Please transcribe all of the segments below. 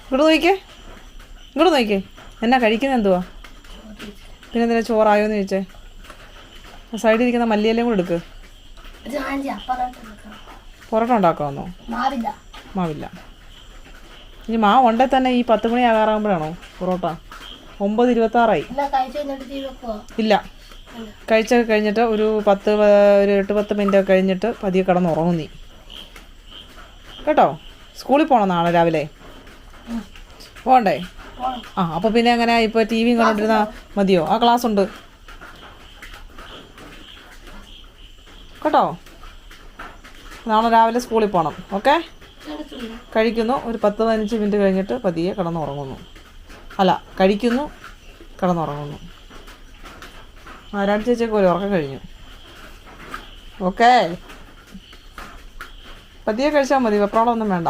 ഇങ്ങോട്ട് നോക്കിക്കേ എന്നാ കഴിക്കുന്നത് എന്തുവാ? പിന്നെ എന്തിനാ ചോറായോന്ന് ചോദിച്ചേ? സൈഡിൽ ഇരിക്കുന്ന മല്ലിയെല്ലാം കൂടെ എടുക്ക്. പൊറോട്ട ഉണ്ടാക്കാമെന്നോ? മാവില്ല. ഇനി മാവ് ഉണ്ടേ തന്നെ ഈ 10 മണി ആകാറാകുമ്പോഴാണോ പൊറോട്ട? 9:26 ഇല്ല, കഴിച്ചൊക്കെ കഴിഞ്ഞിട്ട് ഒരു 8-10 മിനിറ്റ് കഴിഞ്ഞിട്ട് പതിയെ കിടന്നുറങ്ങും നീ കേട്ടോ. സ്കൂളിൽ പോകണം നാളെ രാവിലെ. പോകണ്ടേ? അപ്പോൾ പിന്നെ എങ്ങനെ ഇപ്പോൾ ടി വിയും കണ്ടോണ്ടിരുന്നാൽ മതിയോ? ആ ക്ലാസ് ഉണ്ട് കേട്ടോ. നാളെ രാവിലെ സ്കൂളിൽ പോകണം. ഓക്കെ, കഴിക്കുന്നു, ഒരു 10-15 മിനിറ്റ് കഴിഞ്ഞിട്ട് പതിയെ കിടന്നുറങ്ങുന്നു. അല്ല, കഴിക്കുന്നു, കിടന്നുറങ്ങുന്നു. ചേച്ചിയൊക്കെ ഒരു ഉറക്കം കഴിഞ്ഞു. ഓക്കെ, പതിയെ കഴിച്ചാൽ മതി, വെപ്രാളമൊന്നും വേണ്ട.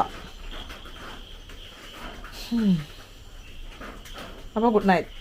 അപ്പോൾ ഗുഡ് നൈറ്റ്.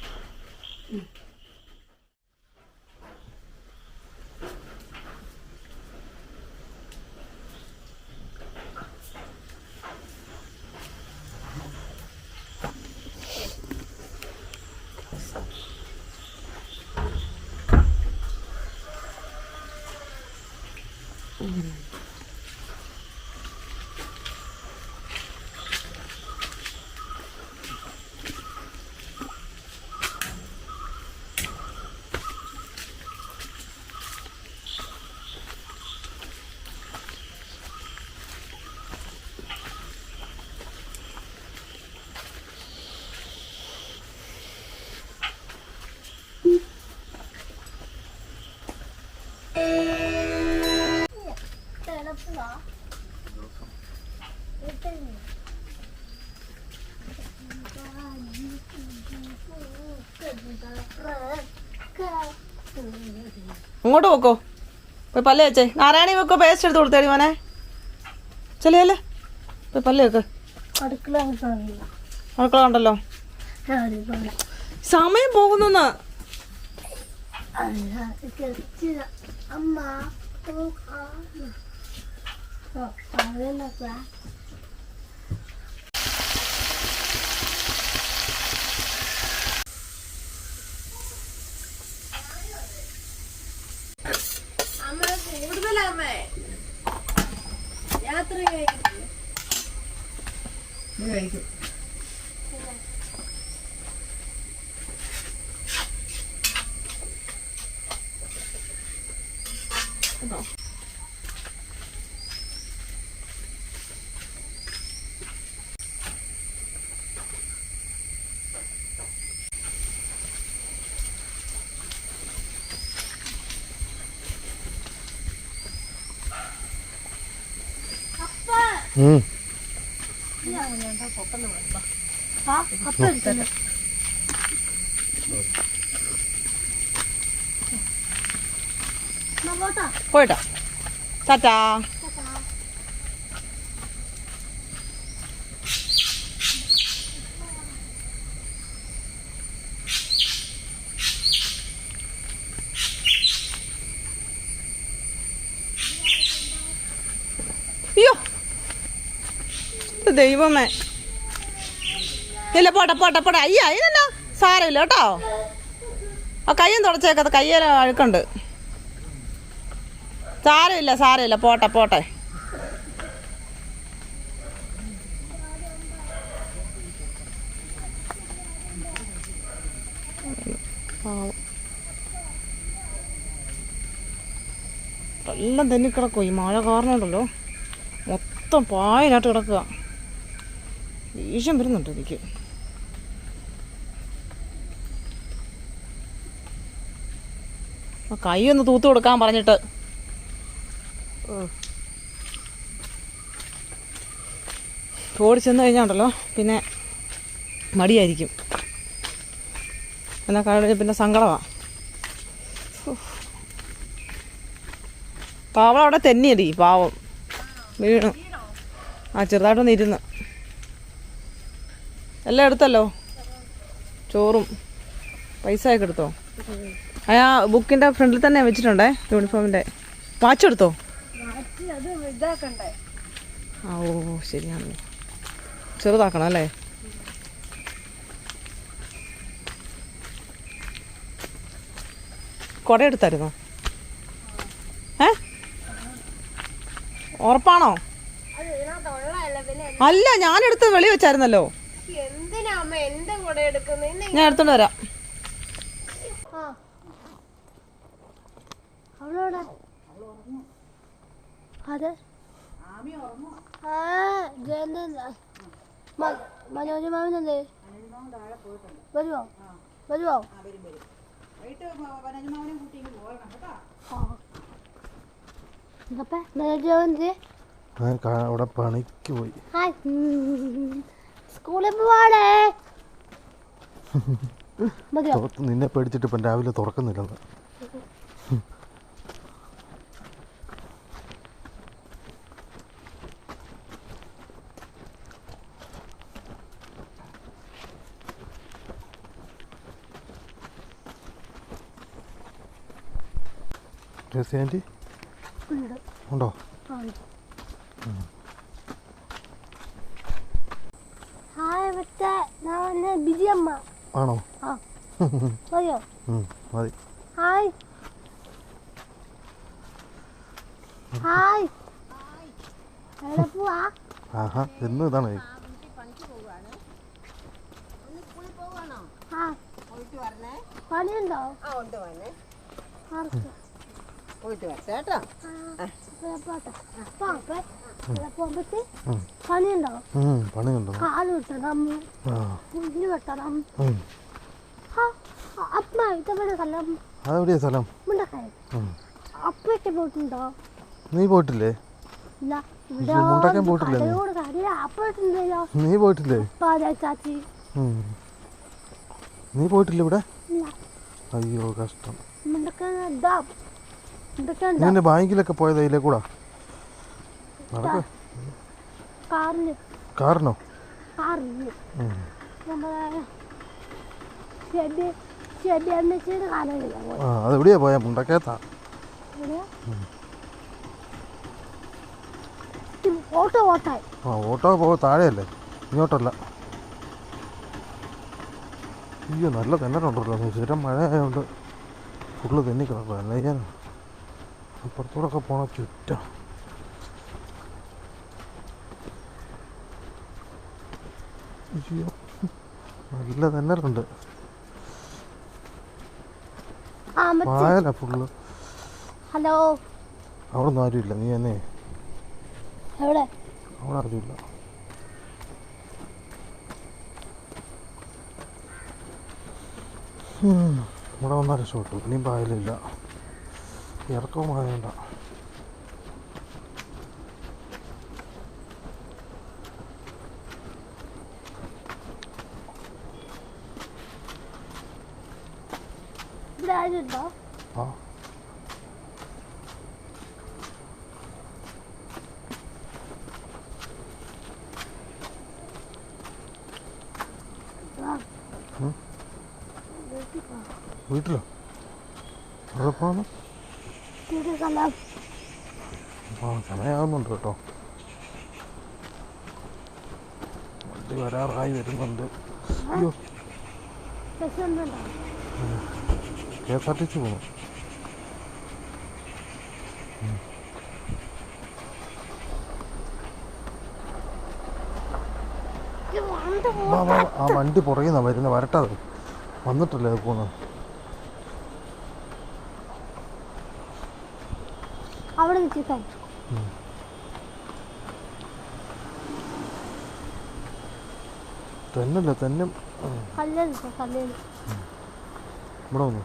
അങ്ങോട്ട് വെക്കോ, പോയി പല്ല് വെച്ചേ. നാരായണി വെക്കോ, പേസ്റ്റ് എടുത്ത് കൊടുത്തേടി മോനെ. ചെല്ലേ പോയി പല്ല് വെക്ക്. അടുക്കള കണ്ടല്ലോ, സമയം പോകുന്നു. കൂടുതലമ്മേ യാത്ര കഴിക്കും. പോയിട്ടോ, ടാറ്റാ. അയ്യോ ദൈവമേ, ഇല്ല പോട്ടെ. അയ്യ അതിനല്ല സാരമില്ല കേട്ടോ. ആ കയ്യും തുടച്ചേക്കത്, കയ്യേല അഴുക്കുണ്ട്. സാരമില്ല പോട്ടെ. എല്ലാം തന്നെ കിടക്കും. ഈ മഴ കാരണം ഉണ്ടല്ലോ മൊത്തം പായലായിട്ട് കിടക്കുക. ദേഷ്യം വരുന്നുണ്ട് എനിക്ക്. കൈ ഒന്ന് തൂത്ത് കൊടുക്കാൻ പറഞ്ഞിട്ട് ഓടി ചെന്ന് കഴിഞ്ഞാണ്ടല്ലോ പിന്നെ മടിയായിരിക്കും. എന്നാൽ കഴിഞ്ഞ പിന്നെ സങ്കടമാണ്. പാവം അവിടെ തന്നെയടി, പാവം വീണു. ചെറുതായിട്ടൊന്ന് ഇരുന്ന്. എല്ലാം എടുത്തല്ലോ, ചോറും പൈസയൊക്കെ എടുത്തോ? ആ ബുക്കിൻ്റെ ഫ്രണ്ടിൽ തന്നെ വെച്ചിട്ടുണ്ടേ, യൂണിഫോമിൻ്റെ. വാച്ച് എടുത്തോ? ഓ ശരിയാണല്ലോ, ചെറുതാക്കണം അല്ലേ? കുട എടുത്തായിരുന്നോ? ഉറപ്പാണോ? അല്ല, ഞാനെടുത്ത് വെളി വെച്ചായിരുന്നല്ലോ. ഞാൻ എടുത്തോണ്ട് വരാം. മനോജ് മാമനെന്തേ വരുവോ? വരുവോ? അവിടെ പണിക്ക് പോയി. സ്കൂളിൽ പോവാണേ. നിന്നെ പേടിച്ചിട്ട് ഇപ്പം രാവിലെ തുറക്കുന്നില്ലെന്ന്. ആൻറ്റി ഉണ്ടോ? ആണോ? മതി. Hi hi. ആഹാ, എന്നും ഇതാണ്. പണിയുണ്ടോ? പോയിട്ട് വരട്ടെ. പണിയുണ്ടോ? പണിയുണ്ടോ? കാല് വെട്ടണം, പുല്ല് വെട്ടണം. അപ്പ ഇതെവിടെ സ്ഥലം? അതെവിടെയാ സ്ഥലം? മുണ്ടക്കായ. അപ്പൊക്കെ പോയിട്ടുണ്ടോ? നീ പോയിട്ടില്ലേ? ഇല്ല. മുണ്ടക്കാൻ പോയിട്ടില്ലേ? നീ പോയിട്ടില്ലേ? ചാച്ചി നീ പോയിട്ടില്ല ഇവിടെ? അയ്യോ കഷ്ടം. നീ ബാങ്കിലൊക്കെ പോയത് അതിലേ കൂടാ? നടക്ക. കാറിനോ? അതെവിടെയാ പോയാ? മുണ്ടക്കയത്താ? ഓട്ടോ താഴെയല്ലേ, ഇങ്ങോട്ടല്ല. അയ്യോ നല്ല തെന്നലുണ്ടല്ലോ. സ്ഥിരം മഴ ആയതുകൊണ്ട് ഫുള്ള് തെന്നി കിടക്കുക. അല്ല ഞാൻ അപ്പുറത്തൂടെ പോണ ചുറ്റാ. അയ്യോ നല്ല തെന്നലുണ്ട്. പായല ഫുള്ള്. ഹലോ. അവിടെ ഒന്നും ആരുമില്ല. നീ എന്നെ അവിടെ ആരുമില്ല. ഇവിടെ വന്നാൽ രക്ഷപ്പെട്ടു. ഇനിയും പായലില്ല. ഇറക്കവും ആയതുകൊണ്ട. ആ വീട്ടിലോ? അവിടെ പോകണം. സമയമാകുന്നുണ്ട് കേട്ടോ. വണ്ടി വരാറായി വരുന്നുണ്ട്. അയ്യോ KSRTC പോകണം. ആ വണ്ടി പുറകെ നിന്നാ വരുന്നത്. വരട്ടാതെ വന്നിട്ടല്ലേ അത് പോകുന്നത്. അവിടെ തന്നല്ലേ തന്നെ. ഇവിടെ വന്നു.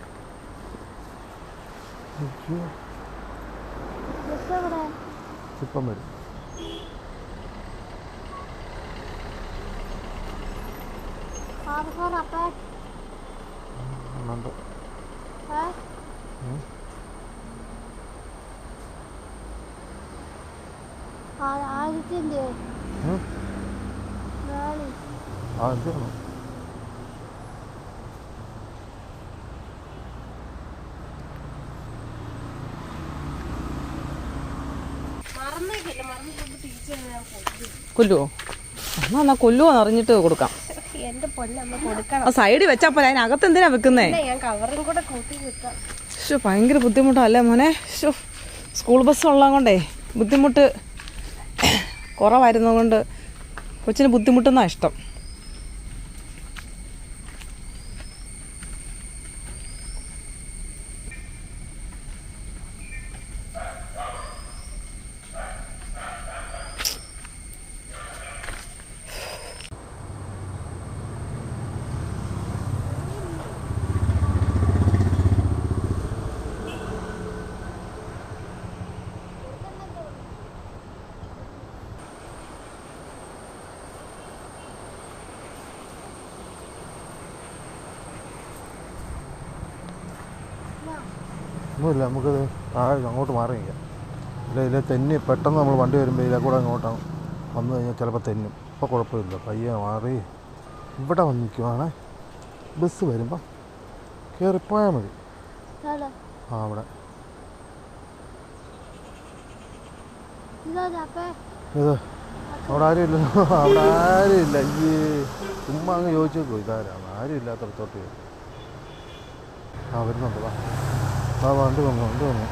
ഇപ്പം വരും. കൊല്ലുവോ? എന്നാ കൊല്ലുവോന്ന് അറിഞ്ഞിട്ട് കൊടുക്കാം. എന്റെ പൊന്നമ്മ കൊടുക്കണം. സൈഡിൽ വെച്ചാ പോലെ അതിനകത്ത് എന്തിനാ വെക്കുന്നേ? ഞാൻ കവറും കൂടെ കൂട്ടി വെക്കാം. ഭയങ്കര ബുദ്ധിമുട്ടല്ലേ മോനെ. സ്കൂൾ ബസ് ഉള്ളത് കൊണ്ടേ ബുദ്ധിമുട്ട് കുറവായിരുന്നതുകൊണ്ട് കൊച്ചിന് ബുദ്ധിമുട്ടുന്നാണ് ഇഷ്ടം. ഒന്നുമില്ല, നമുക്കത് അങ്ങോട്ട് മാറി നിൽക്കാം. ഇല്ല തെന്നി പെട്ടെന്ന് നമ്മൾ വണ്ടി വരുമ്പോൾ ഇതിലെ കൂടെ അങ്ങോട്ടാണ് വന്നു കഴിഞ്ഞാൽ ചിലപ്പോൾ തെന്നും. ഇപ്പോൾ കുഴപ്പമില്ല, പയ്യെ മാറി ഇവിടെ വന്ന് നിൽക്കുവാണ്. ബസ് വരുമ്പോൾ കയറിപ്പോയാൽ മതി. അവിടെ ഇത് അവിടെ ആരും ഇല്ലല്ലോ, അവിടെ ആരും ഇല്ല. ഈ ചുമ്മാ അങ്ങ് ചോദിച്ചേക്കോ ഇതാരാണ്, ആരും ഇല്ലാത്തടത്തോട്ട്. വരുന്നുണ്ട്. വണ്ടി വന്നു.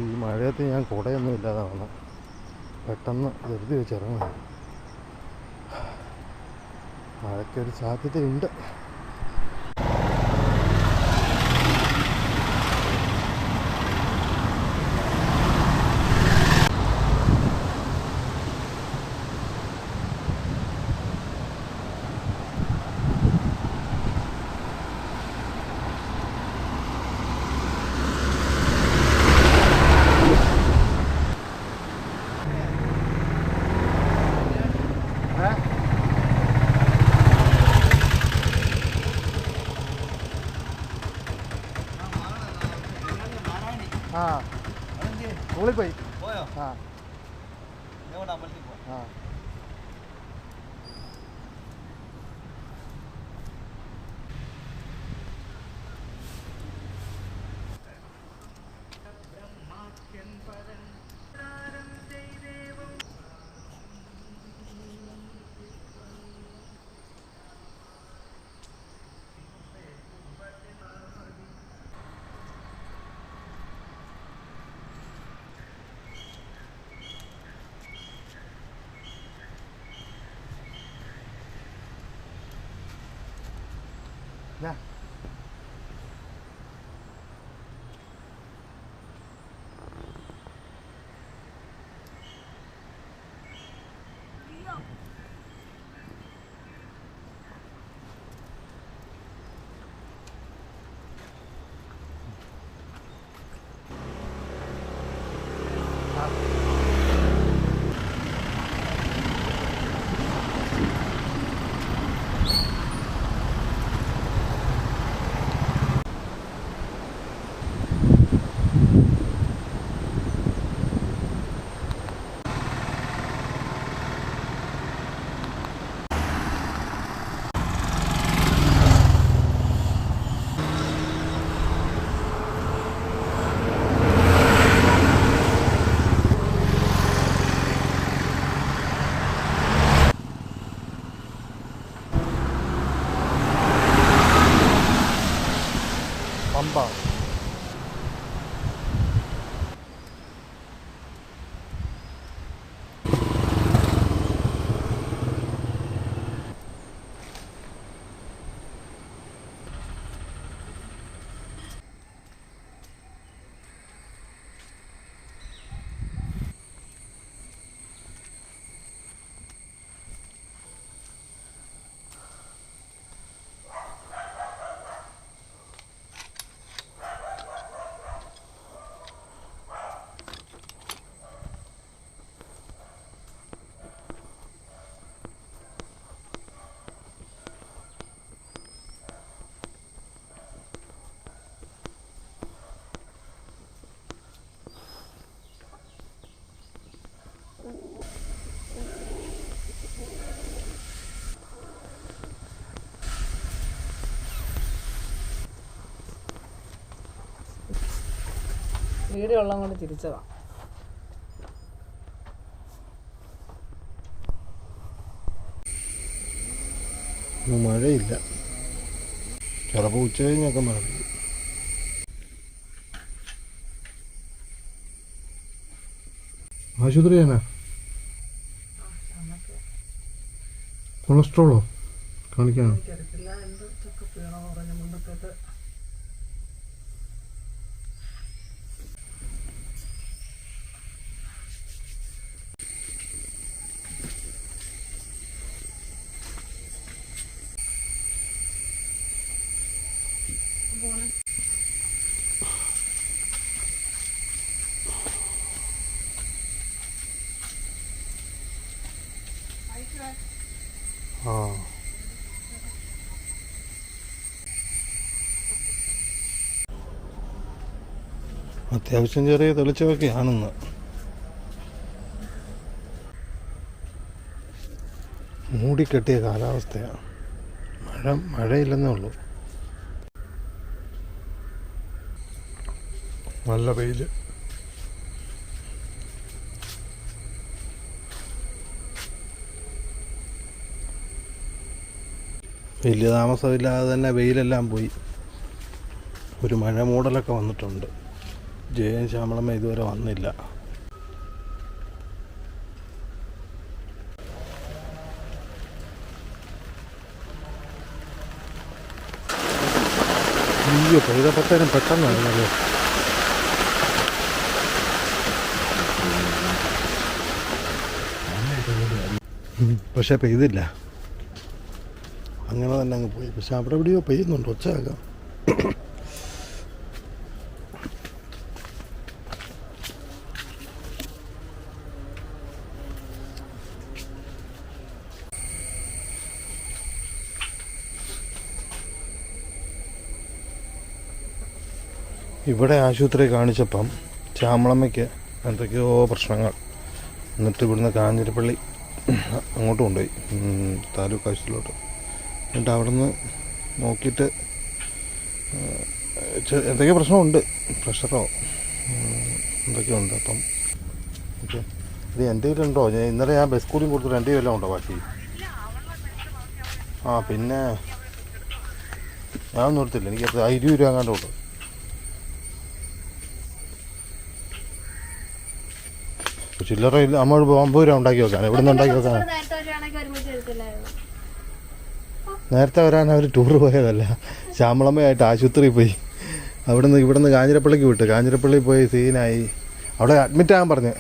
ഈ മഴയത്ത് ഞാൻ കുടയൊന്നും ഇല്ലാതാണ് പെട്ടെന്ന് ധൃതി വെച്ചിറങ്ങുന്നത്. മഴയ്ക്കൊരു സാധ്യതയുണ്ട്. സ്കൂളിൽ പോയി. Yeah. അലമ്പാ. വീഡിയോ ഉള്ളത് കൊണ്ട് തിരിച്ചതാ. മഴയില്ല, ചിലപ്പോൾ ഉച്ച കഴിഞ്ഞൊക്കെ മഴ പെയ്യും. ആശുപത്രിയാണോ? കൊളസ്ട്രോളോ കാണിക്കാനോ? ആ, അത്യാവശ്യം ചെറിയ തെളിച്ചമൊക്കെയാണെന്ന്. മൂടിക്കെട്ടിയ കാലാവസ്ഥയാണ്. മഴയില്ലെന്നേ ഉള്ളൂ. നല്ല വെയിൽ. വലിയ താമസമില്ലാതെ തന്നെ വെയിലെല്ലാം പോയി. ഒരു മഴ മൂടലൊക്കെ വന്നിട്ടുണ്ട്. ജയൻ ശ്യാമളമ്മ ഇതുവരെ വന്നില്ല. അയ്യോ, പെയ്തപ്പോഴത്തേനും പെട്ടെന്നായിരുന്നല്ലോ. പക്ഷെ പെയ്തില്ല, അങ്ങനെ തന്നെ അങ്ങ് പോയി. പക്ഷെ അവിടെ എവിടെയോ പെയ്യുന്നുണ്ട്, ഒച്ചയാക്കാം. ഇവിടെ ആശുപത്രി കാണിച്ചപ്പം ശ്യാമളമ്മയ്ക്ക് എന്തൊക്കെയോ പ്രശ്നങ്ങൾ. എന്നിട്ട് ഇവിടുന്ന് കാഞ്ഞിരപ്പള്ളി അങ്ങോട്ട് കൊണ്ടുപോയി, താലൂക്ക് ആശുപത്രിയിലോട്ട്. എന്നിട്ട് അവിടെ നിന്ന് നോക്കിയിട്ട് എന്തൊക്കെയോ പ്രശ്നമുണ്ട്, പ്രഷറോ എന്തൊക്കെയോ ഉണ്ട്. അപ്പം ഓക്കെ, ഇത് എൻ്റെ കയ്യിലുണ്ടോ? ഇന്നലെ ഞാൻ ബസ് കൂലിയും കൊടുത്തിട്ട് എൻ്റെ കയ്യിലെല്ലാം ഉണ്ടോ ബാക്കി? ആ, പിന്നെ ഞാനൊന്നും എടുത്തില്ല. എനിക്ക് 20 രൂപ അങ്ങാണ്ട് ഉണ്ട്. ചില്ലറ ഇല്ല. നമ്മൾ 50 രൂപ ഉണ്ടാക്കി വെക്കാൻ. എവിടെ നിന്ന് ഉണ്ടാക്കി വെക്കാൻ? നേരത്തെ വരാൻ അവർ ടൂർ പോയതല്ല, ശ്യാമളമ്മയായിട്ട് ആശുപത്രിയിൽ പോയി. ഇവിടുന്ന് കാഞ്ഞിരപ്പള്ളിക്ക് വിട്ട്. കാഞ്ഞിരപ്പള്ളി പോയി സീനായി. അവിടെ അഡ്മിറ്റ് ആകാൻ പറഞ്ഞ്.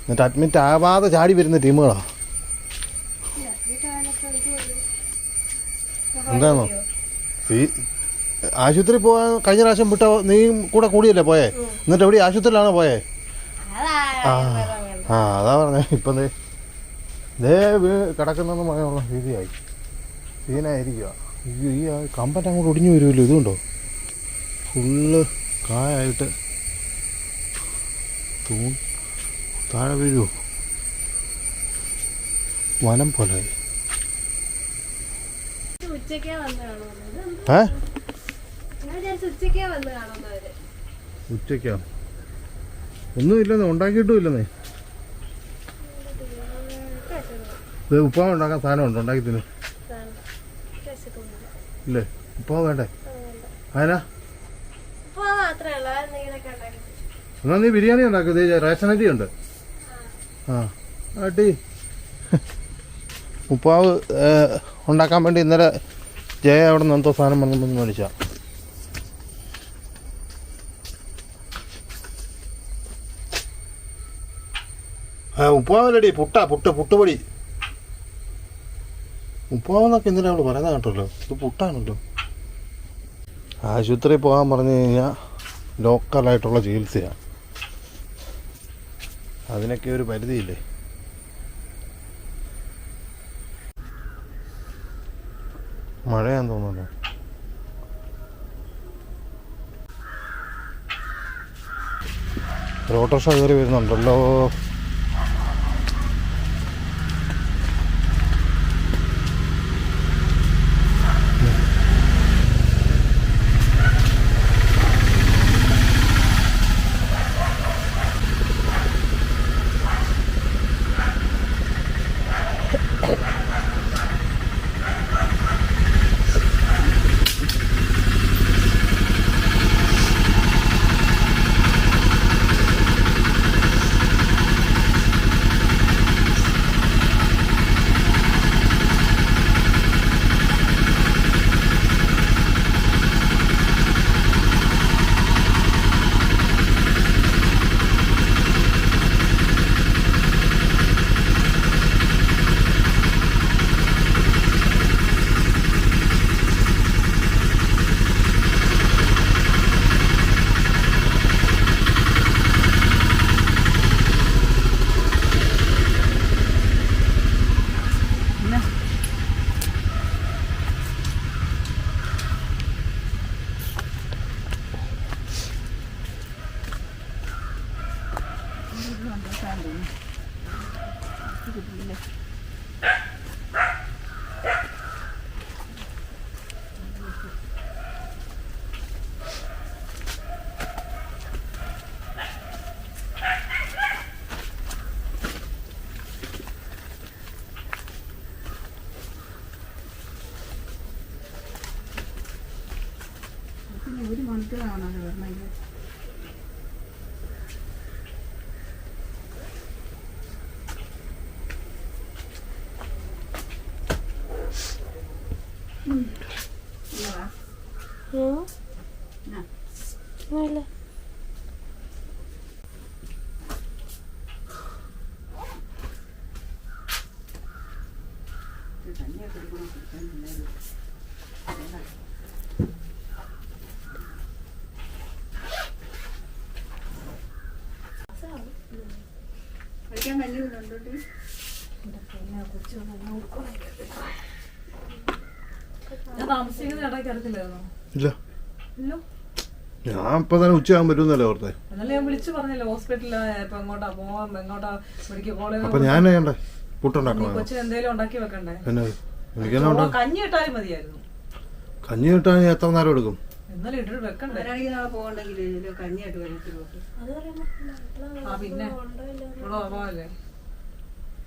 എന്നിട്ട് അഡ്മിറ്റ് ആവാതെ ചാടി വരുന്ന ടീമുകളാണ്. എന്താണോ ആശുപത്രി പോകാൻ കഴിഞ്ഞ പ്രാവശ്യം വിട്ട നീ കൂടെ കൂടിയല്ലേ പോയേ? എന്നിട്ട് എവിടെ ആശുപത്രിയിലാണോ പോയേ? ആ, അതാ പറഞ്ഞേ. ഇപ്പം ദേ കിടക്കുന്നെന്ന് പറയാനുള്ള രീതിയായി, സീനായിരിക്കുക. ഈ കമ്പറ്റ് അങ്ങോട്ട് ഒടിഞ്ഞു വരുമല്ലോ. ഇതുണ്ടോ, ഫുള്ള് കായായിട്ട് താഴെ വീഴുമോ? വനം പോലെ. ഉച്ചയ്ക്കോ? ഒന്നുമില്ലെന്നേ, ഉണ്ടാക്കിയിട്ടും ഇല്ലെന്നേ. ഉപ്പാവ് ഉണ്ടാക്കാൻ സാധനമുണ്ട്, ഉണ്ടാക്കി തിന്നു. ഇല്ലേ, ഉപ്പാവ് വേണ്ടേ? അതിനാ എന്നാൽ നീ ബിരിയാണി ഉണ്ടാക്കും. ഇത് റേഷനരി ഉണ്ട്. ആ ആട്ടി ഉപ്പാവ് ഉണ്ടാക്കാൻ വേണ്ടി ഇന്നലെ ജയ അവിടെ നിന്ന് എന്തോ സാധനം വന്നു മേടിച്ച. ഉപ്പാവല്ലടി പുട്ടുപൊടി. ഉപ്പാവെന്നൊക്കെ ഇന്നലെ അവള് പറയുന്നത് കേട്ടല്ലോ. ഇത് പുട്ടാണല്ലോ. ആശുപത്രി പോകാൻ പറഞ്ഞു കഴിഞ്ഞാൽ ലോക്കലായിട്ടുള്ള ചികിത്സയാണ്. അതിനൊക്കെ ഒരു പരിധിയില്ലേ. മഴയാന്ന് തോന്നുന്നു. ഓട്ടോറിക്ഷ കയറി വരുന്നുണ്ടല്ലോ. ഒരു മണിക്കൂറാണോ വരണമെങ്കിൽ? ഞാൻ താമസിക്കുന്ന ഇടയ്ക്ക് അറിയത്തില്ലായിരുന്നോ? ഇല്ല, ഇല്ലോ. ഞാൻ ഇപ്പൊ തന്നെ ഉച്ചയാകാൻ പറ്റുന്നല്ലേ ഓർത്തെ. എന്നാലും ഞാൻ വിളിച്ചു പറഞ്ഞല്ലോ ഹോസ്പിറ്റലിൽ ഇപ്പൊ എങ്ങോട്ടാ പോവാൻ, എങ്ങോട്ടാ മെഡിക്കൽ കോളേജ്. അപ്പൊ ഞാൻ ചെയ്യണ്ടേ? പുട്ടുണ്ടാക്കണം. കൊച്ചിന് എന്തേലും ഉണ്ടാക്കി വെക്കണ്ടേ? എനിക്കെന്നാ കഞ്ഞി ഇട്ടാലും മതിയായിരുന്നു. കഞ്ഞി കിട്ടാൻ എത്ര നേരം എടുക്കും? എന്നാലും ഇട്ടിട്ട് വെക്കണ്ടേ? പോകണ്ടെങ്കിൽ കഞ്ഞിയായിട്ട് വരത്തിലോട്ട്. ആ പിന്നെ ഇവിടെ പോവാല്ലേ?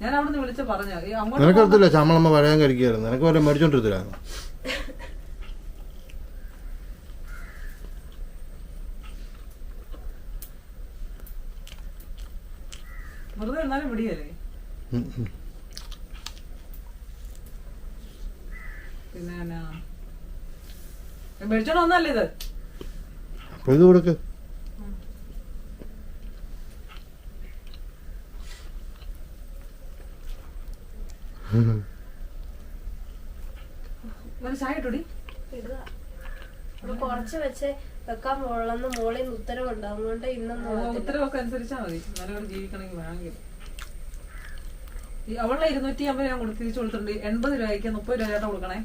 ഞാൻ അവിടുന്ന് വിളിച്ച് പറഞ്ഞ നിനക്കറിയത്തില്ല ചാമളമ്മ വരാൻ കഴിക്കായിരുന്നു. നിനക്ക് വരെ മേടിച്ചോണ്ടിരുത്തില്ലായിരുന്നു. വെറുതെ എന്നാലും പിടിയല്ലേ? പിന്നെ മേടിച്ചോണ്ട് വന്നല്ലേ ഇത്? അപ്പൊ ഇത് കൊടുക്ക്. ചായ ഇട്ടൂടി കുറച്ച് വെച്ച് വെക്കാൻ പോളന്ന് മോളിൽ ഉത്തരവുണ്ട്. അതുകൊണ്ട് ഇന്നൊന്നും ഉത്തരവൊക്കെ അനുസരിച്ചാ മതി. നല്ലപോലെ ജീവിക്കണമെങ്കിൽ വേണമെങ്കിൽ അവളുടെ 250 ഞാൻ തിരിച്ചു കൊടുത്തിട്ടുണ്ട്. 80 രൂപയ്ക്ക് 30 രൂപ ചേട്ടൻ കൊടുക്കണേ.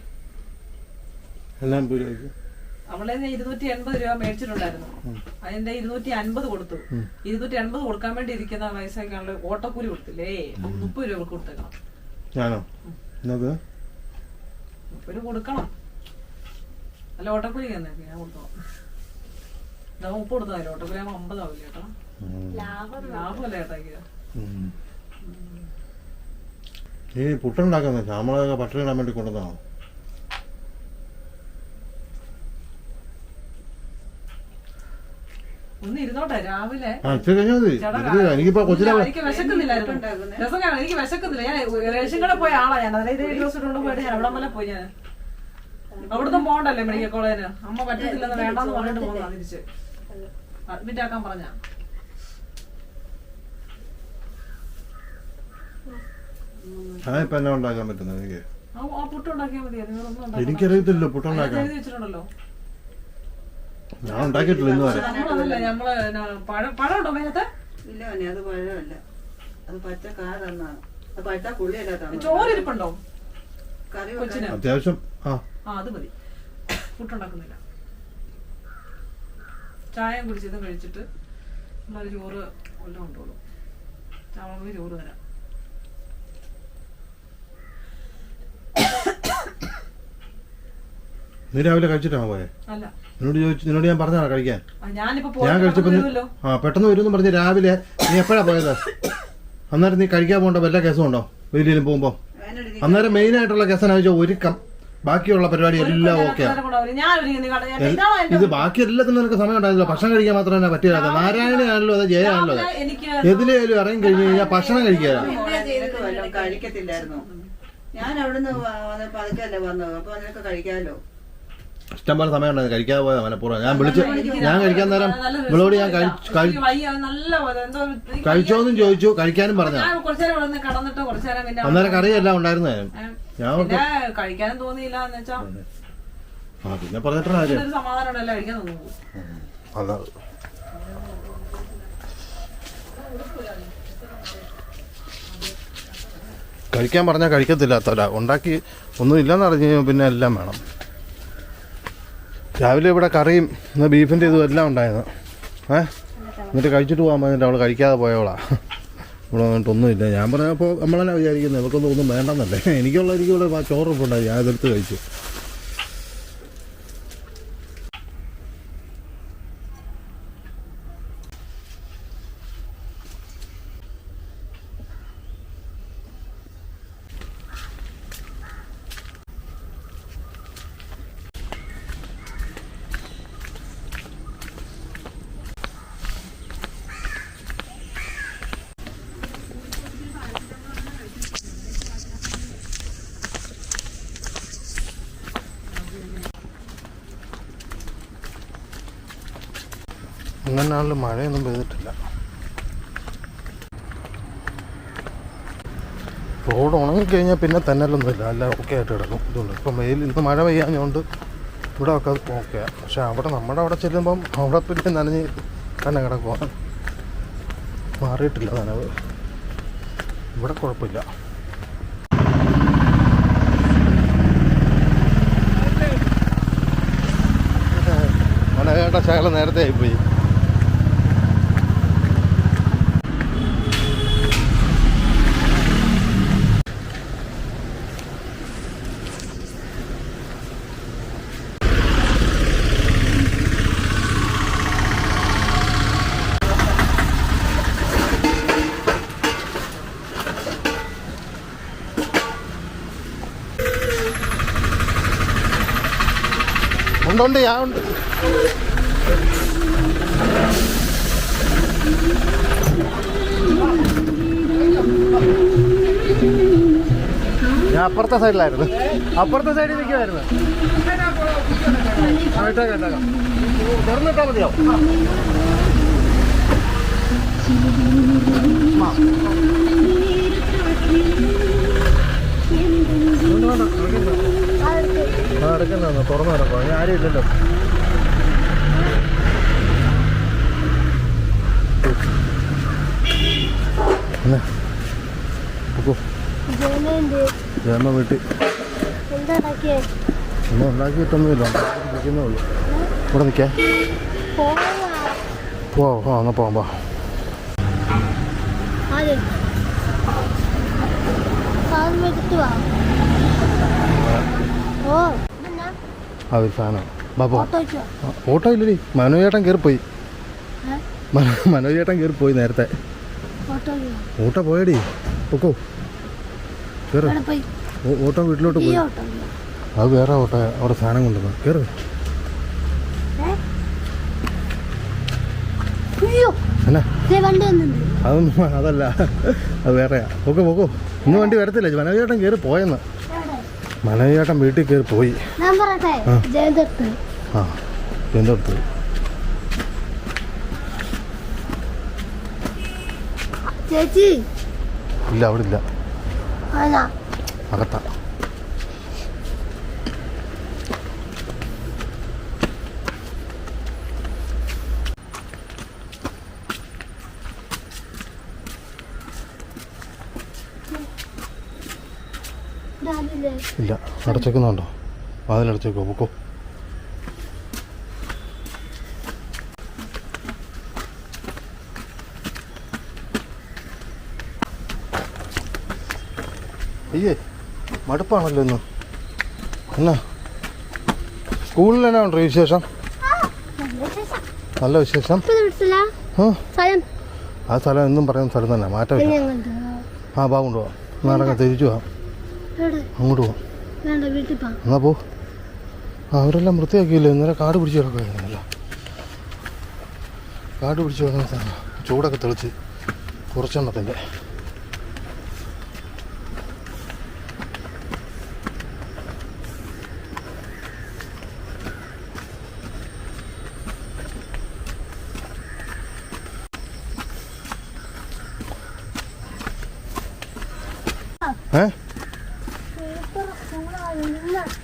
അവളെ 280 രൂപ മേടിച്ചിട്ടുണ്ടായിരുന്നു. അതിന്റെ 250 കൊടുത്തു. 250 കൊടുക്കാൻ വേണ്ടി ഇരിക്കുന്ന പൈസക്കാണ് ഓട്ടക്കൂലി കൊടുത്തില്ലേ? 30 രൂപ കൊടുത്തേക്കണം. ഞാനോ? 30 രൂപ കൊടുക്കണം. അല്ല ഓട്ടക്കൂലി ഞാൻ കൊടുത്തോളാം. 30 കൊടുത്താലോ ഓട്ടക്കൂലി 50 ആവില്ല ചേട്ടാ. ലാഭമല്ലേ ചേട്ടാ? ഈ പുട്ടുണ്ടാക്കുന്ന ചാമളൊക്കെ പട്ടിണി ഇടാൻ വേണ്ടി കൊണ്ടുവന്നാണോ? ഒന്ന് ഇരുന്നോട്ടെ രാവിലെ. എനിക്കിപ്പോ കൊച്ചിനെ എനിക്ക് വിശക്കുന്നില്ലായിരുന്നു. രസം കാണാൻ എനിക്ക് വിശക്കുന്നില്ല. ഞാൻ റേഷൻ കട പോയ ആളാ ഞാൻ. അതായത് ഇതേ ഡ്രസ് ഇട്ടുകൊണ്ട് പോയിട്ട് ഞാൻ അവിടെ വരെ പോയി. ഞാൻ അവിടുന്ന് പോകണ്ടല്ലേ മെഡിക്കൽ കോളേജിന്. അമ്മ പറ്റത്തില്ലെന്ന് വേണ്ടാന്ന് പറഞ്ഞിട്ട് പോകുന്ന തിരിച്ച് അഡ്മിറ്റ് ആക്കാൻ പറഞ്ഞ. അതിപ്പോ എന്നാ ഉണ്ടാക്കാൻ പറ്റുന്നത് എനിക്ക്? ആ പുട്ടുണ്ടാക്കിയാൽ മതി. എനിക്കറിയത്തില്ലോ പുട്ടുണ്ടാക്കാൻ. എഴുതി വെച്ചിട്ടുണ്ടല്ലോ. ഞാൻ ഉണ്ടാക്കിയിട്ടില്ല ഇന്ന് വരെ. നമ്മളതല്ലേ നമ്മള് പഴം ഉണ്ടോ അതിനകത്ത്? ഇല്ല മോനെ, അത് പഴമല്ല, അത് പച്ച കാറാണ്. അത് പഴുത്ത പുള്ളിയല്ലാത്ത ചോറിരിപ്പുണ്ടോ കറി കൊച്ചിന്? അത്യാവശ്യം. അത് മതി. പുട്ടുണ്ടാക്കുന്നില്ല. ചായം കുടിച്ചത് കഴിച്ചിട്ട് നമ്മളൊരു ചോറ് കൊല്ലം കൊണ്ടോളൂ. ചാവളി ചോറ് തരാം. നീ രാവിലെ കഴിച്ചിട്ടാണോ പോയെ? അല്ല, നിന്നോട് ഞാൻ പറഞ്ഞാണോ കഴിക്കാൻ? ഞാനിപ്പോ ഞാൻ കഴിച്ചപ്പോ പെട്ടെന്ന് വരുമെന്ന് പറഞ്ഞ് രാവിലെ നീ എപ്പോഴാ പോയത്? അന്നേരം നീ കഴിക്കാൻ പോകണ്ട വല്ല കേസും ഉണ്ടോ? വെയിലും പോകുമ്പോ അന്നേരം മെയിൻ ആയിട്ടുള്ള കേസാന്ന് വെച്ചാൽ ഒരുക്കം, ബാക്കിയുള്ള പരിപാടി എല്ലാം ഓക്കെയാ. ഇത് ബാക്കി എല്ലാത്തിനും നിനക്ക് സമയം ഉണ്ടായിരുന്നില്ല. ഭക്ഷണം കഴിക്കാൻ മാത്രം തന്നെ പറ്റില്ല. നാരായണയാണല്ലോ അതെ ജയാണല്ലോ അതെ. എതിലേലും ഇറങ്ങി കഴിഞ്ഞ് കഴിഞ്ഞാൽ ഭക്ഷണം കഴിക്കുക കഴിക്കത്തില്ലായിരുന്നു. ഞാൻ അവിടുന്ന് പതുക്കല്ലേ വന്നത്, അപ്പൊ നിനക്ക് കഴിക്കാമല്ലോ. ഇഷ്ടംപോലെ സമയം ഉണ്ടായിരുന്നു. കഴിക്കാതെ പോയാ മനപ്പൂർവ്വം ഞാൻ വിളിച്ച് ഞാൻ കഴിക്കാൻ നേരം ഇവളോട് ഞാൻ കഴിച്ചോന്നും ചോദിച്ചു, കഴിക്കാനും പറഞ്ഞു. അന്നേരം കറിയെല്ലാം ഉണ്ടായിരുന്നു. ഞാൻ കഴിക്കാനും തോന്നിയില്ല. പിന്നെ പറഞ്ഞിട്ട് സമാധാനം കഴിക്കാൻ തോന്നുന്നു. അതാ കഴിക്കാൻ പറഞ്ഞാൽ കഴിക്കത്തില്ലാത്തവരാ. ഉണ്ടാക്കി ഒന്നും ഇല്ലെന്ന് അറിഞ്ഞ് പിന്നെ എല്ലാം വേണം. രാവിലെ ഇവിടെ കറിയും ബീഫിൻ്റെ ഇതും എല്ലാം ഉണ്ടായിരുന്നു. എന്നിട്ട് കഴിച്ചിട്ട് പോകാൻ പറഞ്ഞിട്ട് അവൾ കഴിക്കാതെ പോയവളാ. ഇവിടെ വന്നിട്ടൊന്നുമില്ല. ഞാൻ പറഞ്ഞപ്പോൾ നമ്മളെന്നാ വിചാരിക്കുന്നത് ഇവർക്കൊന്നും ഒന്നും വേണ്ടെന്നല്ലേ. എനിക്കിവിടെ ചോറ് ഉണ്ടായി, ഞാൻ ഇതെടുത്ത് കഴിച്ചു. അങ്ങനെയാണെങ്കിലും മഴയൊന്നും പെയ്തിട്ടില്ല. റോഡ് ഉണങ്ങിക്കഴിഞ്ഞാൽ പിന്നെ തന്നലൊന്നുമില്ല, എല്ലാം ഓക്കെ ആയിട്ട് കിടക്കും. ഇതുണ്ട് ഇപ്പം വെയിൽ ഇന്ന് മഴ പെയ്യാഞ്ഞുകൊണ്ട് ഇവിടെ ഒക്കെ ഓക്കെയാണ്. പക്ഷെ അവിടെ നമ്മുടെ അവിടെ ചെല്ലുമ്പം അവിടെ പിന്നെ നനഞ്ഞ് തന്നെ കിടക്കുവാണ്. മാറിയിട്ടില്ല നനവ്. ഇവിടെ കുഴപ്പമില്ല. മനകേട്ട ശകലം നേരത്തെ ആയിപ്പോയി. ഉണ്ട് ഞാൻ ഉണ്ട്. ഞാൻ അപ്പുറത്തെ സൈഡിലായിരുന്നു. അപ്പുറത്തെ സൈഡിൽ നിൽക്കുമായിരുന്നു. തുറന്നിട്ടാൽ മതിയോ? എടുക്കുന്നോ തുറന്നു കിടക്കോ? ആരും ഇല്ലല്ലോ. ജയമ വീട്ടിൽ ഒന്നും ഉണ്ടാക്കിയിട്ടൊന്നുമില്ല, ഇരിക്കുന്നേ ഉള്ളൂ. ഇവിടെ നിൽക്കേ എന്നാ പോകാം. ഒരു സാധനം ബാബോ ഓട്ടോ ഇല്ലടി. മനോജേട്ടൻ കയറിപ്പോയി. മനോജേട്ടൻ കയറിപ്പോയി നേരത്തെ. ഓട്ടോ പോയടി. പൊക്കോ കയറ്. ഓട്ടോ വീട്ടിലോട്ട് പോയി. അത് വേറെ ഓട്ടോ അവിടെ സാധനം കൊണ്ടുവന്നു. കയറ്. അതൊന്നും അതല്ല, അത് വേറെയാ. പോക്കോ പോക്കോ, ഇന്ന് വണ്ടി വരത്തില്ല. മനോജേട്ടൻ കയറി പോയെന്ന്. മനോജേട്ടൻ വീട്ടിൽ കയറി പോയി. ആ എന്തെടുത്ത് ചേച്ചി ഇല്ല, അവിടെ ഇല്ല, അകത്താ. ഇല്ല, അടച്ചേക്കുന്നുണ്ടോ? വാതിലടച്ചേക്കോ, പൊക്കോ. അയ്യേ, മടുപ്പാണല്ലോ ഇന്ന്. എന്നാ സ്കൂളിൽ എന്നാ ഉണ്ടോ വിശേഷം? നല്ല വിശേഷം. ആ സ്ഥലം എന്നും പറയുന്ന സ്ഥലം തന്നെ, മാറ്റമില്ല. ആ ബാ കൊണ്ടുപോവാം. നാടകം തിരിച്ചു പോവാം, അങ്ങോട്ട് പോവാം. എന്നാ പോ. അവരെല്ലാം വൃത്തിയാക്കിയില്ലേ? ഇന്നലെ കാട് പിടിച്ച് കിടക്കുമായിരുന്നല്ലോ. കാട് പിടിച്ച് കിടക്കുന്ന സ്ഥലം ചൂടൊക്കെ തെളിച്ച് കുറച്ചെണ്ണത്തിൻ്റെ.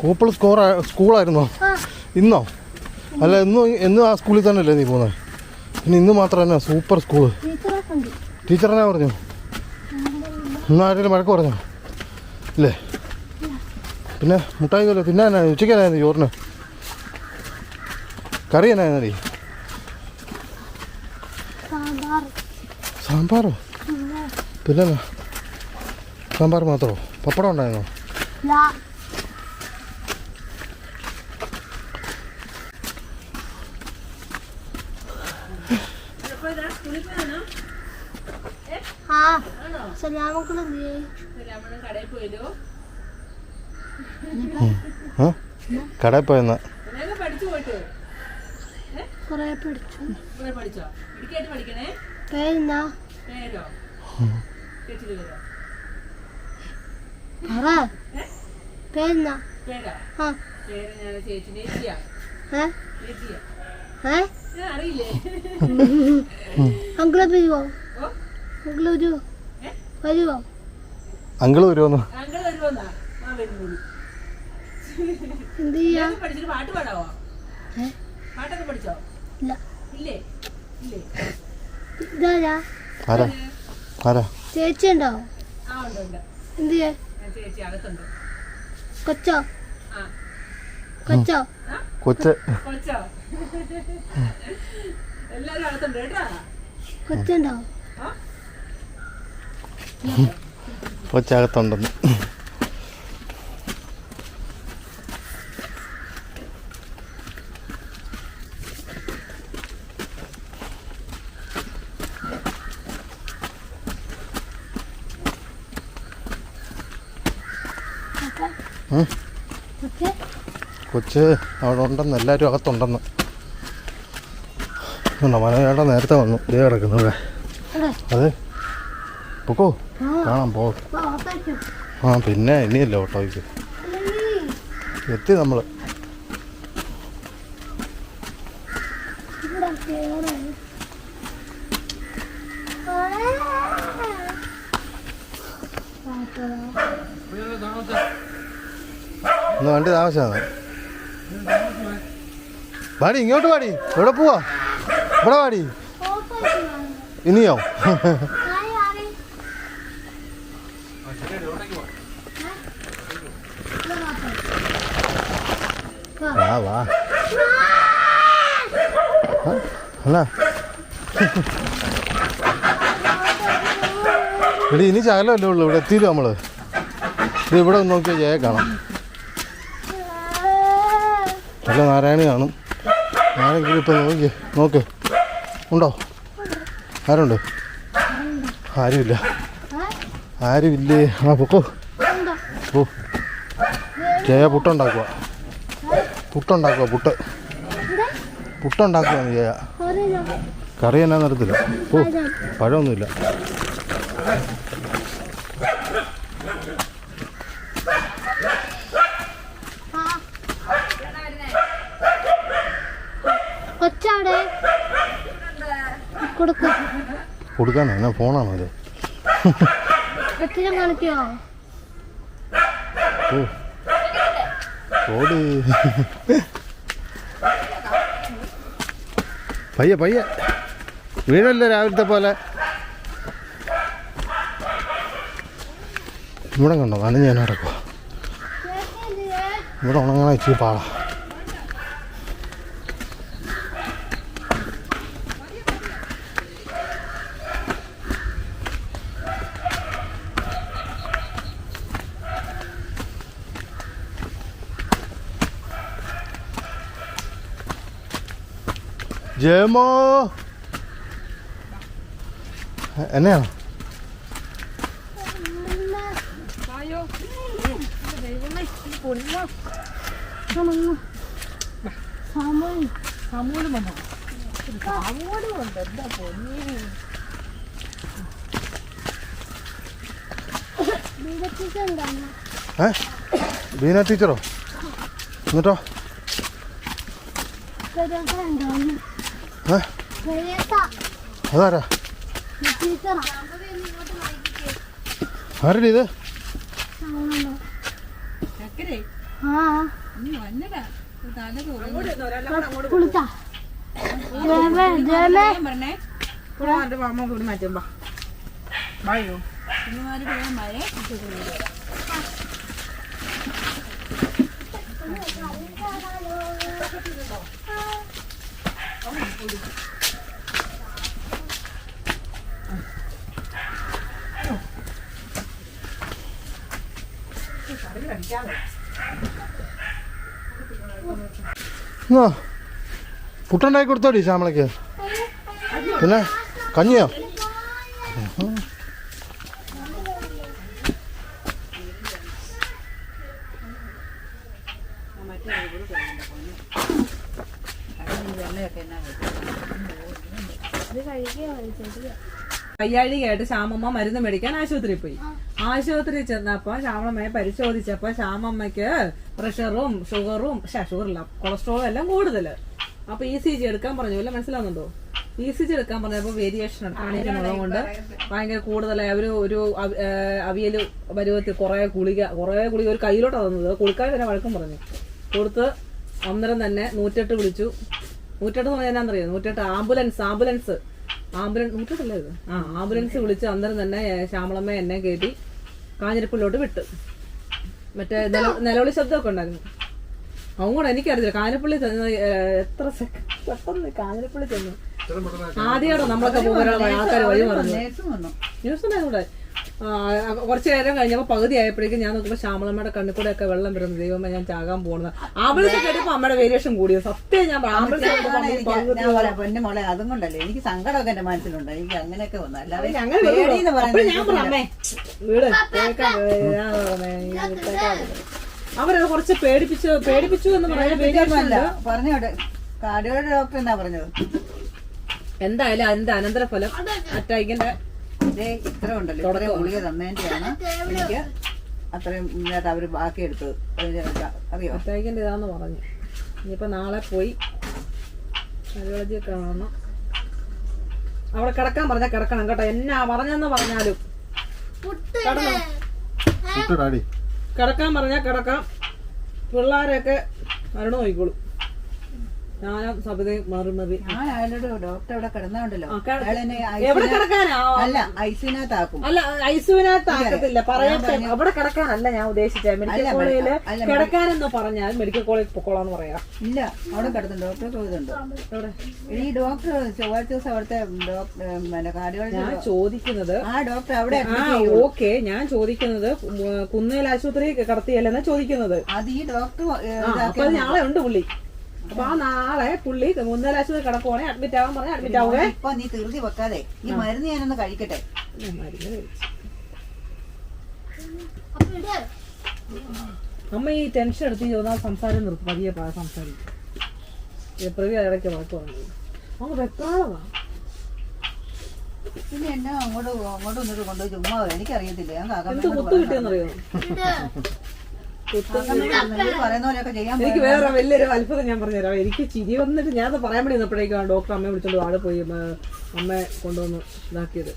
കൂപ്പിൾ സ്കൂളായിരുന്നോ ഇന്നോ? അല്ല, എന്നും ആ സ്കൂളിൽ തന്നെ അല്ലേ നീ പോകുന്നത്? പിന്നെ ഇന്ന് മാത്രം തന്നെ സൂപ്പർ സ്കൂള്. ടീച്ചറിനെ പറഞ്ഞു? ഇന്ന് ആരെങ്കിലും വഴക്ക് പറഞ്ഞോ? ഇല്ലേ? പിന്നെ മുട്ടായി കൊല്ലോ തിന്നാനാ? ഉച്ചയ്ക്ക് എന്നായിരുന്നു ചോറിന്? കറി എന്നായിരുന്നടി? സാമ്പാറോ? പിന്നെ സാമ്പാർ മാത്രമോ? പപ്പടം ഉണ്ടായിരുന്നോ? കടയിൽ പോയെന്നാ? അങ്കിള് വരുമോന്ന്? ചേച്ചി ഉണ്ടോ? എന്ത് കൊച്ചോ? കൊച്ചോ? കൊച്ച് കൊച്ചുണ്ടോ? കൊച്ചകത്തുണ്ടെന്ന്. കൊച്ച് അവിടെ ഉണ്ടെന്ന്, എല്ലാവരും അകത്തുണ്ടെന്ന്. മനോജേട്ടൻ നേരത്തെ വന്നു, ഇതേ കിടക്കുന്നു ഇവിടെ. അതെ, പൊക്കോ, കാണാം, പോ. ആ പിന്നെ ഇനിയല്ലോ ഓട്ടോയ്ക്ക് എത്തി നമ്മൾ. ഇന്ന് വണ്ടി താമസമാണ്. പാടി ഇങ്ങോട്ട് പാടി. എവിടെ പോവാ? ഇവിടെ പാടി. ഇനിയോ? വാ വാ. അല്ല ഇവിടെ ഇനി ശകലമല്ലേ ഉള്ളൂ. ഇവിടെ എത്തിയില്ല നമ്മള്. ഇത് ഇവിടെ ഒന്ന് നോക്കിയാൽ ജയ കാണാം. നല്ല നാരായണി കാണും. ആരെങ്കിലും ഇപ്പം നോക്ക്. ഉണ്ടോ? ആരുണ്ട്? ആരുമില്ല. ആരുമില്ലേ? ആ പൊക്കോ. ഓ ജയ പുട്ടുണ്ടാക്കുക. പുട്ടുണ്ടാക്കുക. ജയ കറി എന്നാ നടത്തില്ല. ഓ പഴമൊന്നുമില്ല. കൊച്ചാടെ കൊടുക്കാനോ എന്നാ ഫോണാണോ അത്? കൊച്ചിനെ കാണിക്കോ? ഓ ഓടി പയ്യെ പയ്യെ വീഴല്ലേ രാവിലത്തെ പോലെ. ഇവിടെ കണ്ടോ നനഞ്ഞ് ഞാൻ നടക്കുക. ഇവിടെ ഉണങ്ങാൻ ഇച്ചിരി പാടാ. ജയമോ എന്നെയാണോ? ബീന ടീച്ചറോ? എന്നിട്ടോ അതാരാ? ആരുടെ ഇത്? പുട്ടുണ്ടാക്കി കൊടുത്തോടി ശ്യാമളയ്ക്ക്. പിന്നെ കഞ്ഞിയോ? വയ്യാഴികയായിട്ട് ശ്യാമമ്മ മരുന്ന് മേടിക്കാൻ ആശുപത്രിയിൽ പോയി. ആശുപത്രിയിൽ ചെന്നപ്പോ ശ്യാമമ്മയെ പരിശോധിച്ചപ്പോ ശ്യാമമ്മയ്ക്ക് പ്രഷറും ഷുഗറും ഷുഗറില്ല കൊളസ്ട്രോളും എല്ലാം കൂടുതല്. അപ്പൊ ECG എടുക്കാൻ പറഞ്ഞു. വല്ല മനസ്സിലാവുന്നുണ്ടോ? ECG എടുക്കാൻ പറഞ്ഞപ്പോ വേരിയേഷൻ കാണിക്കുന്നത് കൊണ്ട് ഭയങ്കര കൂടുതലായി. അവര് ഒരു അവിയല് പരുവത്തിൽ കുറെ ഗുളിക ഒരു കയ്യിലോട്ടാ തന്നത്. കൊടുക്കാൻ തന്നെ വഴക്കം പറഞ്ഞു. കൊടുത്ത് അന്നേരം തന്നെ 108 വിളിച്ചു. 108 എന്ന് പറഞ്ഞാൽ എന്നാന്നറിയാം? 108 ആംബുലൻസ് 108 ഇത്. ആംബുലൻസ് വിളിച്ച് അന്നേരം തന്നെ ശ്യാമളമ്മ എന്നെ കയറ്റി കാഞ്ഞിരപ്പള്ളിലോട്ട് വിട്ട്. മറ്റേ നിലവിളി ശബ്ദമൊക്കെ ഉണ്ടായിരുന്നു. അതുകൊണ്ട് എനിക്കറിയില്ല കാഞ്ഞിരപ്പള്ളി ചെന്ന് എത്ര പെട്ടെന്ന് കാഞ്ഞിരപ്പള്ളി ചെന്നു. ആദ്യമായിട്ടോ നമ്മളൊക്കെ പോകുന്ന ആൾക്കാർ വഴി പറഞ്ഞു. ന്യൂസ് ഉണ്ടായിരുന്നു. കുറച്ചു നേരം കഴിഞ്ഞപ്പോ പകുതി ആയപ്പോഴേക്കും ഞാൻ നോക്കുമ്പോ ശ്യാമളമ്മയുടെ കണ്ണിൽ കൂടെ ഒക്കെ വെള്ളം വരുന്നു. ദൈവമേ ഞാൻ ചാകാൻ പോകുന്നത്. ആംബുലൻസ് കേട്ടപ്പോ അമ്മയുടെ വേരിയേഷൻ കൂടിയോ? സത്യം ഞാൻ പൊന്നുമോളെ അതും കൊണ്ടല്ലേ എനിക്ക് സങ്കടമൊക്കെ എന്റെ മനസ്സിലുണ്ട്. എനിക്ക് അങ്ങനെയൊക്കെ വന്നു. അല്ലാതെ അവരത് കുറച്ച് പേടിപ്പിച്ചു എന്ന് പറയാൻ പറഞ്ഞോട്ടെ. കാർഡിയോളജി ഡോക്ടർ എന്നാ പറഞ്ഞത്? എന്തായാലും അതിന്റെ അനന്തരഫലം അറ്റാക്കിന്റെ ഇത്ര ഉണ്ടല്ലോ, ഇത്രയും ഗുളിക തന്നതിന്റെയാണ് എനിക്ക് അത്രയും മുന്നോട്ട് അവര് ബാക്കി എടുത്തത്. അറിയോ? അറ്റാക്കിന്റെ ഇതാന്ന് പറഞ്ഞു. ഇനിയിപ്പോ നാളെ പോയി കാർഡിയോളജി കാണണം. അവിടെ കിടക്കാൻ പറഞ്ഞാൽ കിടക്കണം കേട്ടോ. എന്നാ പറഞ്ഞെന്ന് പറഞ്ഞാലും കിടക്കാൻ പറഞ്ഞാൽ കിടക്കാം. പിള്ളേരെയൊക്കെ മരണം നോക്കിക്കോളും. ഞാനും സബിതയും മാറി ഡോക്ടർ അവിടെ കിടന്നുണ്ടല്ലോ. എവിടെ കിടക്കാനാ? അല്ല ഐസിനകത്താക്കും. അല്ല ഐസിനകത്താക്കത്തില്ല. പറയാൻ അവിടെ കിടക്കാനല്ല ഞാൻ ഉദ്ദേശിച്ചത്. മെഡിക്കൽ കോളേജില് കിടക്കാനെന്ന് പറഞ്ഞാൽ മെഡിക്കൽ കോളേജ് പൊക്കോളാന്ന് പറയാം. ഇല്ല അവിടെ കിടത്തുണ്ട്. ഡോക്ടർ പോയതുണ്ട്. ഈ ഡോക്ടർ ചൊവ്വാഴ്ച ദിവസം അവിടുത്തെ കാർഡിയോളജി ഞാൻ ചോദിക്കുന്നത് ആ ഡോക്ടർ അവിടെ. ഓക്കെ, ഞാൻ ചോദിക്കുന്നത് കുന്നേൽ ആശുപത്രി കടത്തിയല്ലെന്നാ ചോദിക്കുന്നത്. അത് ഈ ഡോക്ടർ അപ്പൊ നാളെ ഉണ്ട് പുള്ളി. അപ്പൊ ആ നാളെ പുള്ളി കുന്നേൽ ആശുപത്രി കിടക്കുവാണെങ്കിൽ അഡ്മിറ്റ് ആവാൻ പറഞ്ഞാൽ അഡ്മിറ്റ് ആവുക. ഇപ്പൊ നീ തീർത്തി വെക്കാതെ ഈ മരുന്ന് ഞാനൊന്ന് കഴിക്കട്ടെ. മരുന്ന് കഴിച്ചു. അമ്മ ഈ ടെൻഷൻ എടുത്ത് ചോദിച്ചാൽ സംസാരം നിർത്തും. പതിയെ സംസാരിക്കും. പ്രവി ഇടയ്ക്ക് വഴക്ക് പറഞ്ഞു. അങ്ങ് വെക്കാളതാ. പിന്നെ എന്നെ അങ്ങോട്ടും ഇങ്ങോട്ട് കൊണ്ടുപോയി ചുമ്മാ എനിക്കറിയത്തില്ല. ഞാൻ എന്ത് കുത്തു കിട്ടിയെന്നറിയോ? പറയുന്ന പോലെയൊക്കെ ചെയ്യാൻ എനിക്ക് വേറെ വലിയൊരു അത്ഭുതം ഞാൻ പറഞ്ഞുതരാം. എനിക്ക് ചിരി വന്നിട്ട് ഞാൻ പറയാൻ വേണ്ടി നിന്നപ്പോഴേക്കാണ് ഡോക്ടർ അമ്മയെ വിളിച്ചോണ്ട് ആള് പോയി അമ്മയെ കൊണ്ടുവന്ന് ഇതാക്കിയത്.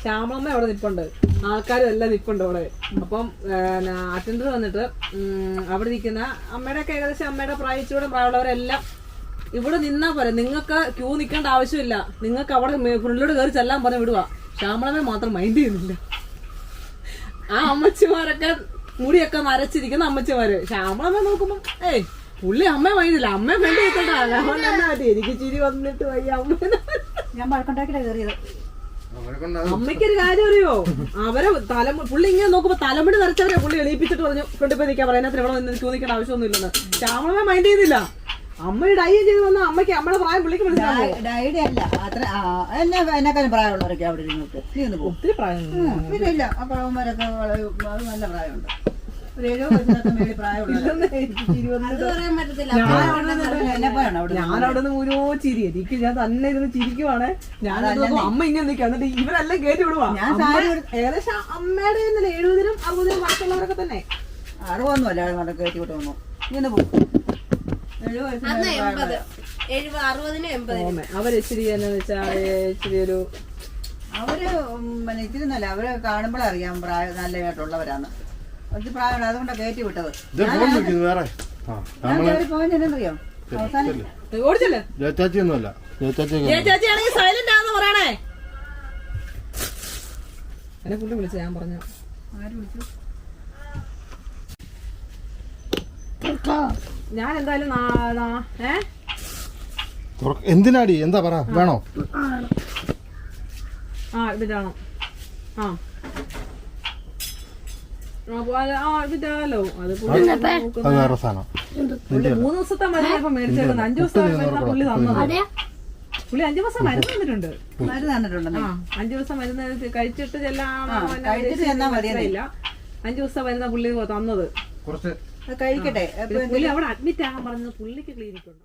ശ്യാമളമ്മ അവിടെ നിൽപ്പുണ്ട്, ആൾക്കാരും എല്ലാം നിൽപ്പുണ്ട് അവിടെ. അപ്പം അറ്റൻഡർ വന്നിട്ട് അവിടെ ഇരിക്കുന്ന അമ്മയുടെയൊക്കെ ഏകദേശം അമ്മയുടെ പ്രായച്ചൂടെ പ്രായമുള്ളവരെല്ലാം ഇവിടെ നിന്നാ പോരെ, നിങ്ങൾക്ക് ക്യൂ നിൽക്കേണ്ട ആവശ്യമില്ല, നിങ്ങൾക്ക് അവിടെ ഫ്രണ്ടിലോട്ട് കയറി ചെല്ലാൻ പറഞ്ഞ് വിടുക. ശ്യാമളമ്മയെ മാത്രം മൈൻഡ് ചെയ്യുന്നില്ല. ആ അമ്മച്ചിമാരൊക്കെ മുടിയൊക്കെ നരച്ചിരിക്കുന്ന അമ്മച്ചിമാര്. ശ്യാമളമ്മ നോക്കുമ്പോ പുള്ളി അമ്മ മൈൻഡില്ല, അമ്മയെ വേണ്ടി വെക്കണ്ട. എനിക്ക് ചിരി വന്നിട്ട് വയ്യ. അമ്മ ഞാൻ വഴക്കുണ്ടാക്കിയിട്ടാ കയറിയത്. അമ്മയ്ക്കൊരു കാര്യം അറിയോ, അവരെ പുള്ളി ഇങ്ങനെ നോക്കുമ്പോ തലമുടി നരച്ചവരെ പുള്ളി എണീപ്പിച്ചിട്ട് പറഞ്ഞു ഫ്രണ്ടിൽ പോയി നിൽക്കാൻ പറയാൻ. ഇവിടെ നിന്ന് ക്യൂ നിൽക്കേണ്ട ആവശ്യമൊന്നും ഇല്ലെന്ന്. ശ്യാമളമ്മ മൈൻഡ് ചെയ്തില്ല. അമ്മ ഡൈ ചെയ്ത് വന്ന അമ്മയ്ക്ക് അമ്മയുടെ പ്രായം പുള്ളിക്ക് മനസ്സിലാവും. ഡയറി അല്ല അത്ര എന്നെക്കാളും പ്രായമുള്ളവരൊക്കെ അവിടെ ഇരുന്നിട്ട് നീ ഒന്ന് പോകും. ഒത്തിരി പ്രായം പിന്നെ ഇല്ല, ആ പ്രായന്മാരൊക്കെ അത് നല്ല പ്രായമുണ്ട്. ഒരു 70 വയസ്സിനൊക്കെ മേളിൽ പ്രായമുള്ളത്. ഞാനവിടെ നിന്ന് ഓരോ ചിരി എനിക്ക് ഞാൻ തന്നെ ഇരുന്ന് ചിരിക്കുവാണ്. ഞാൻ അമ്മ ഇങ്ങനെ നിൽക്കുക, എന്നിട്ട് ഇവരെല്ലാം കയറ്റി വിടുവാ. ഏകദേശം അമ്മയുടെ 70-നും 60-നും വർഷമുള്ളവരൊക്കെ തന്നെ. 60 അല്ല കയറ്റി വിട്ടു വന്നു. ഇങ്ങനെ പോകും. 70 അവര് ഇച്ചിരി എന്ന് വെച്ചാൽ ഇച്ചിരി ഒരു അവര് ഇത്തിരി നല്ല അവരെ കാണുമ്പോഴറിയാം പ്രായം നല്ലതായിട്ടുള്ളവരാണ്. ഒത്തിരി പ്രായമുള്ള അതുകൊണ്ടാണ് കയറ്റി വിട്ടത്. പോയെന്നറിയോ അവസാനം ഓടിച്ചല്ലേ ജയച്ചാച്ചിയൊന്നുമല്ല. ചേച്ചിയാണെങ്കിൽ സൈലന്റ് ആണെന്ന് പറയണേ. എന്നെ പുള്ളി വിളിച്ചു, ഞാൻ പറഞ്ഞു. ആര് വിളിച്ചു? ഞാൻ എന്തായാലും എന്തിനാടി, എന്താ പറ, വേണോ? ഇതിട്ടാണോ? ഇതിട്ടാലോ. അത് വേറെ സാധനം. 3 ദിവസത്തെ മരുന്ന് മേടിച്ചേക്കുന്നത്. 5 ദിവസത്തെ മരുന്ന് പുള്ളി തന്നത്. പുള്ളി 5 ദിവസം മരുന്ന് തന്നിട്ടുണ്ട്. 5 ദിവസം മരുന്ന് കഴിച്ചിട്ട് ചെല്ലാറില്ല. 5 ദിവസം മരുന്ന് പുള്ളി തന്നത്. കഴിക്കട്ടെ. പുള്ളി അവിടെ അഡ്മിറ്റ് ആകാൻ പറഞ്ഞത് പുള്ളിക്ക് ക്ലിനിക്കുണ്ടോ?